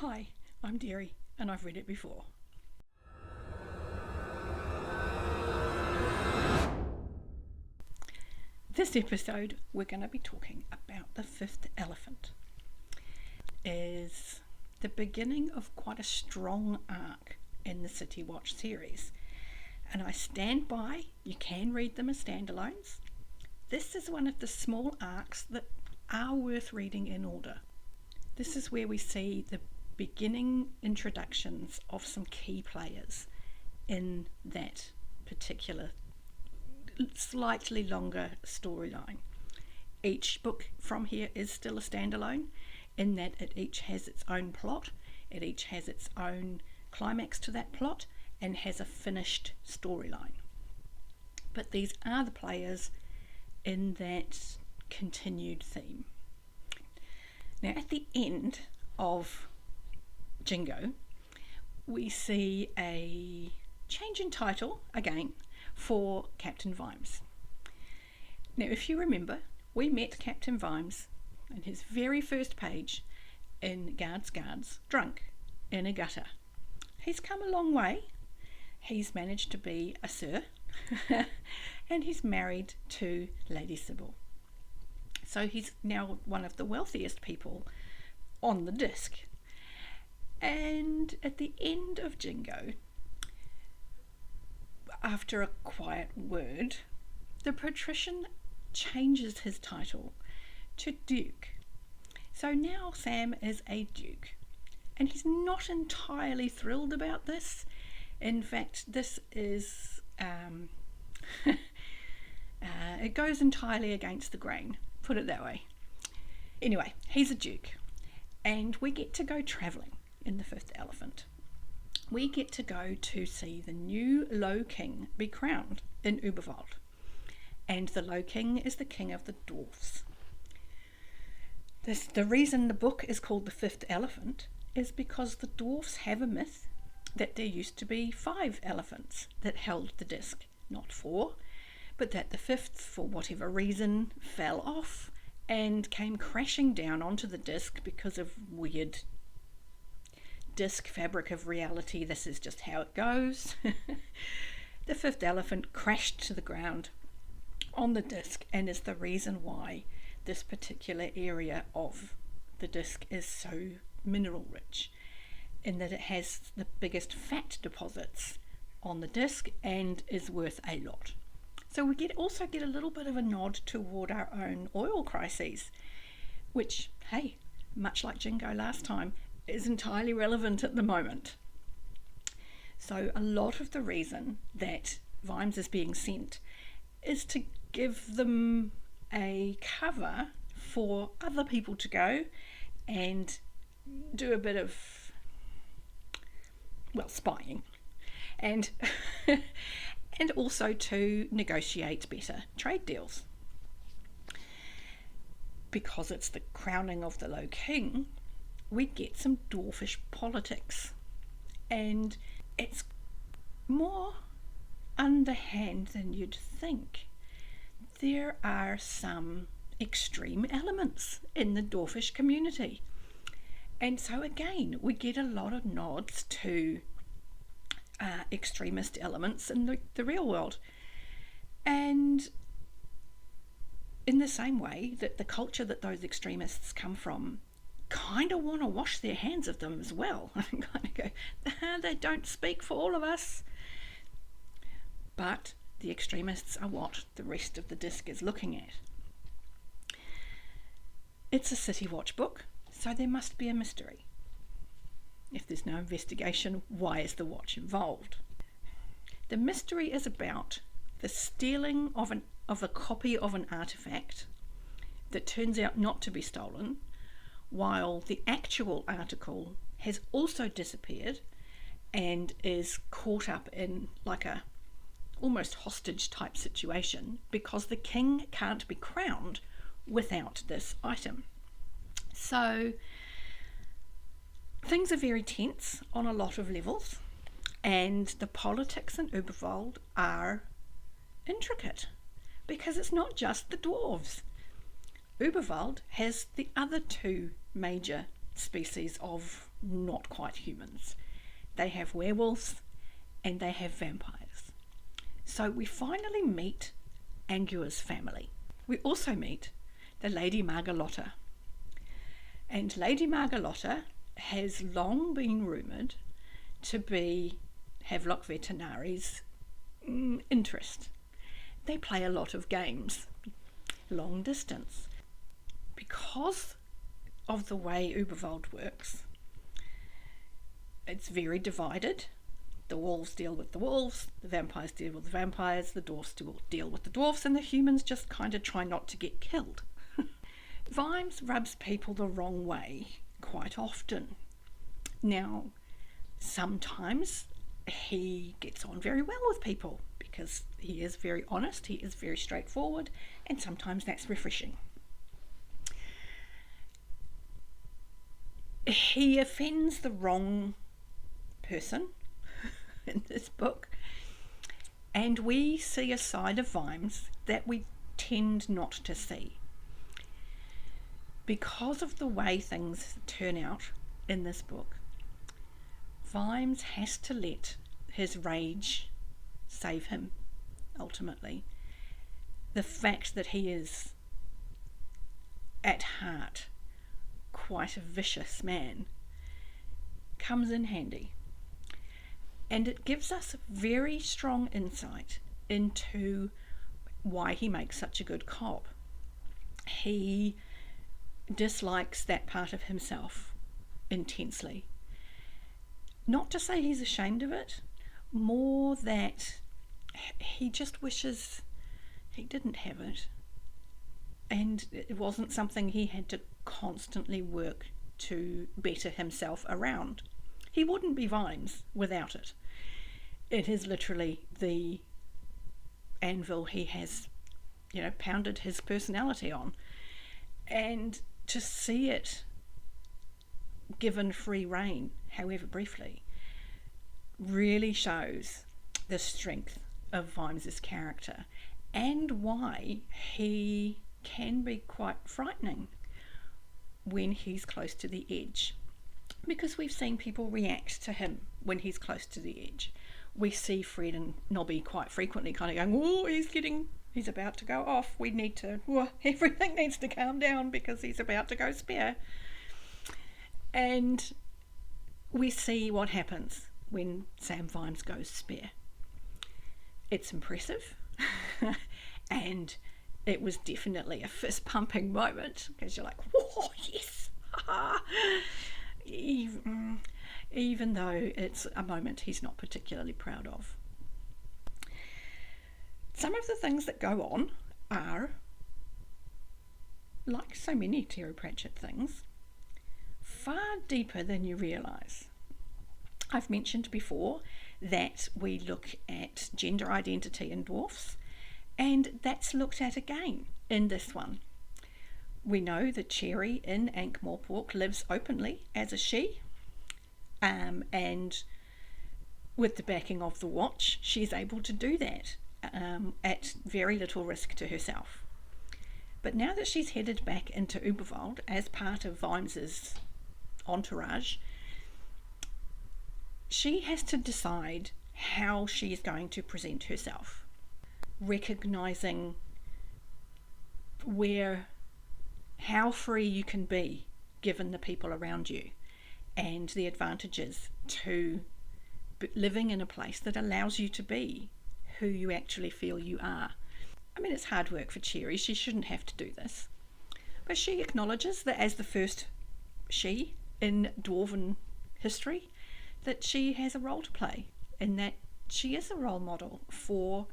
Hi, I'm Derri, and I've read it before. This episode, we're going to be talking about the fifth elephant. Is the beginning of quite a strong arc in the City Watch series, and I stand by, you can read them as standalones. This is one of the small arcs that are worth reading in order. This is where we see the beginning introductions of some key players in that particular slightly longer storyline. Each book from here is still a standalone in that it each has its own plot, it each has its own climax to that plot and has a finished storyline. But these are the players in that continued theme. Now at the end of Jingo, we see a change in title again for Captain Vimes. Now if you remember, we met Captain Vimes in his very first page in Guards, drunk in a gutter. He's come a long way. He's managed to be a sir and he's married to Lady Sybil. So he's now one of the wealthiest people on the disc. And at the end of Jingo, after a quiet word, the patrician changes his title to Duke. So now Sam is a Duke, and he's not entirely thrilled about this. In fact, this is it goes entirely against the grain, put it that way. Anyway, he's a Duke, and we get to go travelling in the fifth elephant. We get to go to see the new Low King be crowned in Uberwald, and the Low King is the king of the Dwarfs. The reason the book is called The Fifth Elephant is because the Dwarfs have a myth that there used to be 5 elephants that held the disc, not 4, but that the fifth, for whatever reason, fell off and came crashing down onto the disc because of weird disc fabric of reality. This is just how it goes. The fifth elephant crashed to the ground on the disc and is the reason why this particular area of the disc is so mineral rich, in that it has the biggest fat deposits on the disc and is worth a lot. So we also get a little bit of a nod toward our own oil crises, which, hey, much like Jingo last time, is entirely relevant at the moment. So a lot of the reason that Vimes is being sent is to give them a cover for other people to go and do a bit of, well, spying, and and also to negotiate better trade deals. Because it's the crowning of the Low King, we get some dwarfish politics, and it's more underhand than you'd think. There are some extreme elements in the dwarfish community, and so again we get a lot of nods to extremist elements in the real world, and in the same way that the culture that those extremists come from kind of want to wash their hands of them as well. Kind of go, they don't speak for all of us. But the extremists are what the rest of the disc is looking at. It's a City Watch book, so there must be a mystery. If there's no investigation, why is the watch involved? The mystery is about the stealing of a copy of an artifact that turns out not to be stolen, while the actual article has also disappeared and is caught up in like a almost hostage type situation because the king can't be crowned without this item. So things are very tense on a lot of levels, and the politics in Uberwald are intricate because it's not just the dwarves. Uberwald has the other 2 major species of not quite humans. They have werewolves and they have vampires. So we finally meet Angua's family. We also meet the Lady Margalotta. And Lady Margalotta has long been rumoured to be Havelock Vetinari's interest. They play a lot of games, long distance. Because of the way Uberwald works, it's very divided. The wolves deal with the wolves, the vampires deal with the vampires, the dwarfs deal with the dwarfs, and the humans just kind of try not to get killed. Vimes rubs people the wrong way quite often. Now, sometimes he gets on very well with people because he is very honest, he is very straightforward, and sometimes that's refreshing. He offends the wrong person in this book, and we see a side of Vimes that we tend not to see. Because of the way things turn out in this book, Vimes has to let his rage save him, ultimately. The fact that he is, at heart, quite a vicious man comes in handy. And it gives us very strong insight into why he makes such a good cop. He dislikes that part of himself intensely. Not to say he's ashamed of it, more that he just wishes he didn't have it. And it wasn't something he had to constantly work to better himself around. He wouldn't be Vimes without it. It is literally the anvil he has, pounded his personality on. And to see it given free rein, however briefly, really shows the strength of Vimes's character and why he can be quite frightening when he's close to the edge. Because we've seen people react to him when he's close to the edge. We see Fred and Nobby quite frequently kind of going, oh, he's about to go off. Everything needs to calm down because he's about to go spare. And we see what happens when Sam Vimes goes spare. It's impressive. And it was definitely a fist pumping moment because you're like, whoa, yes. Even though it's a moment he's not particularly proud of. Some of the things that go on are, like so many Terry Pratchett things, far deeper than you realise. I've mentioned before that we look at gender identity in dwarfs, and that's looked at again in this one. We know that Cherry in Ankh-Morpork lives openly as a she, and with the backing of the Watch, she's able to do that at very little risk to herself. But now that she's headed back into Uberwald as part of Vimes's entourage, she has to decide how she is going to present herself, recognising how free you can be given the people around you and the advantages to living in a place that allows you to be who you actually feel you are. I mean, it's hard work for Cherry. She shouldn't have to do this. But she acknowledges that as the first she in dwarven history, that she has a role to play and that she is a role model for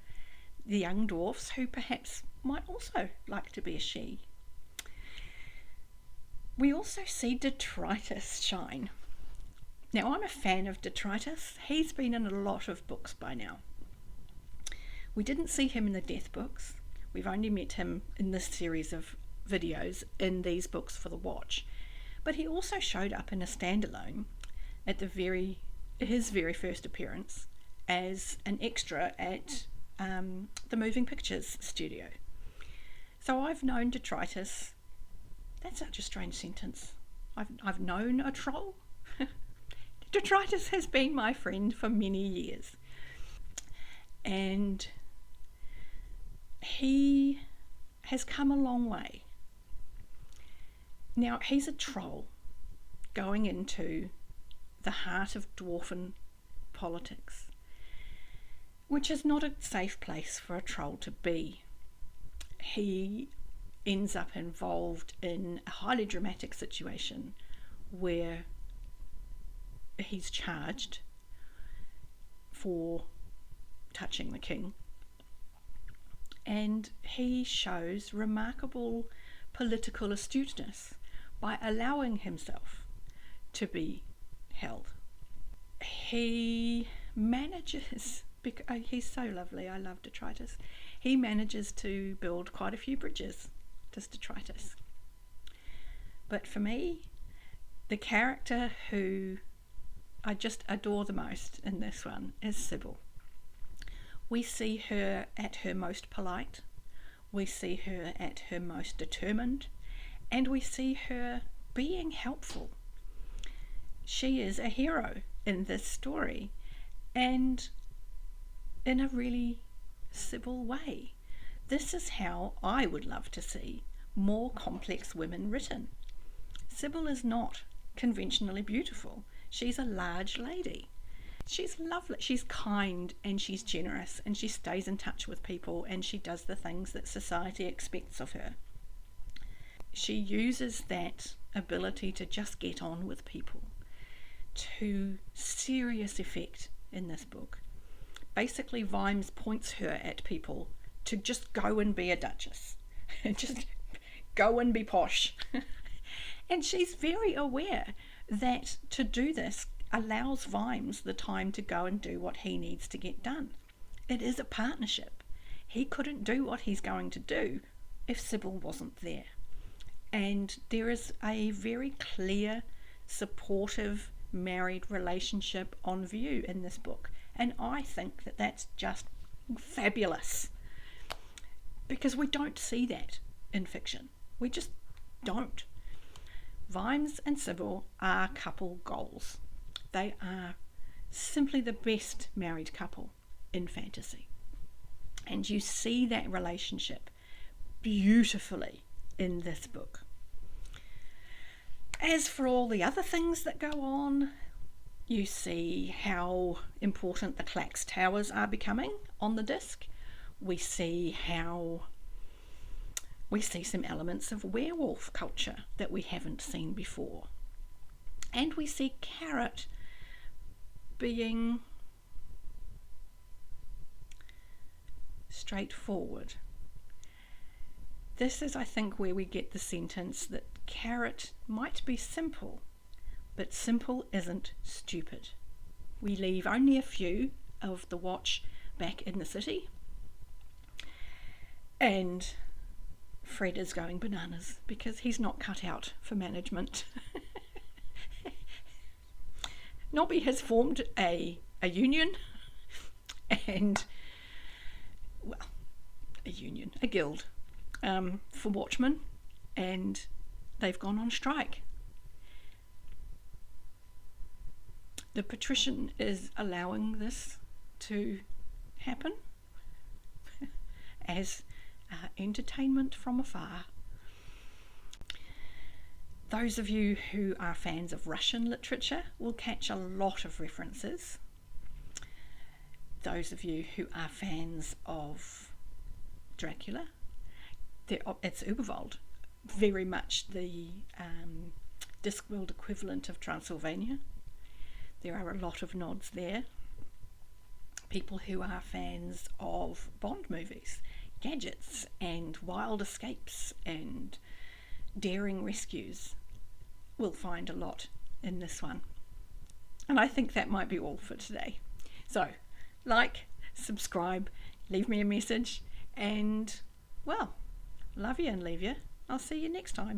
the young dwarfs who perhaps might also like to be a she. We also see Detritus shine. Now, I'm a fan of Detritus. He's been in a lot of books by now. We didn't see him in the Death books. We've only met him in this series of videos in these books for the Watch. But he also showed up in a standalone at his very first appearance as an extra at the Moving Pictures studio. So I've known Detritus, that's such a strange sentence. I've known a troll. Detritus has been my friend for many years. And he has come a long way. Now, he's a troll going into the heart of dwarfen politics, which is not a safe place for a troll to be. He ends up involved in a highly dramatic situation where he's charged for touching the king, and he shows remarkable political astuteness by allowing himself to be held. He manages, he's so lovely, I love Detritus, he manages to build quite a few bridges, does Detritus. But for me, the character who I just adore the most in this one is Sybil. We see her at her most polite, we see her at her most determined, and we see her being helpful. She is a hero in this story, and in a really Sybil way. This is how I would love to see more complex women written. Sybil is not conventionally beautiful. She's a large lady. She's lovely, she's kind, and she's generous, and she stays in touch with people, and she does the things that society expects of her. She uses that ability to just get on with people to serious effect in this book. Basically, Vimes points her at people to just go and be a duchess, just go and be posh. And she's very aware that to do this allows Vimes the time to go and do what he needs to get done. It is a partnership. He couldn't do what he's going to do if Sybil wasn't there. And there is a very clear, supportive, married relationship on view in this book. And I think that that's just fabulous, because we don't see that in fiction. We just don't. Vimes and Sybil are couple goals. They are simply the best married couple in fantasy. And you see that relationship beautifully in this book. As for all the other things that go on, you see how important the Clax Towers are becoming on the disc. We see some elements of werewolf culture that we haven't seen before. And we see Carrot being straightforward. This is, I think, where we get the sentence that Carrot might be simple, but simple isn't stupid. We leave only a few of the watch back in the city, and Fred is going bananas because he's not cut out for management. Nobby has formed a union, and, well, a guild for watchmen, and they've gone on strike. The patrician is allowing this to happen as entertainment from afar. Those of you who are fans of Russian literature will catch a lot of references. Those of you who are fans of Dracula, it's Uberwald, very much the Discworld equivalent of Transylvania. There are a lot of nods there. People who are fans of Bond movies, gadgets and wild escapes and daring rescues will find a lot in this one. And I think that might be all for today. So, like, subscribe, leave me a message, and, well, love you and leave you. I'll see you next time.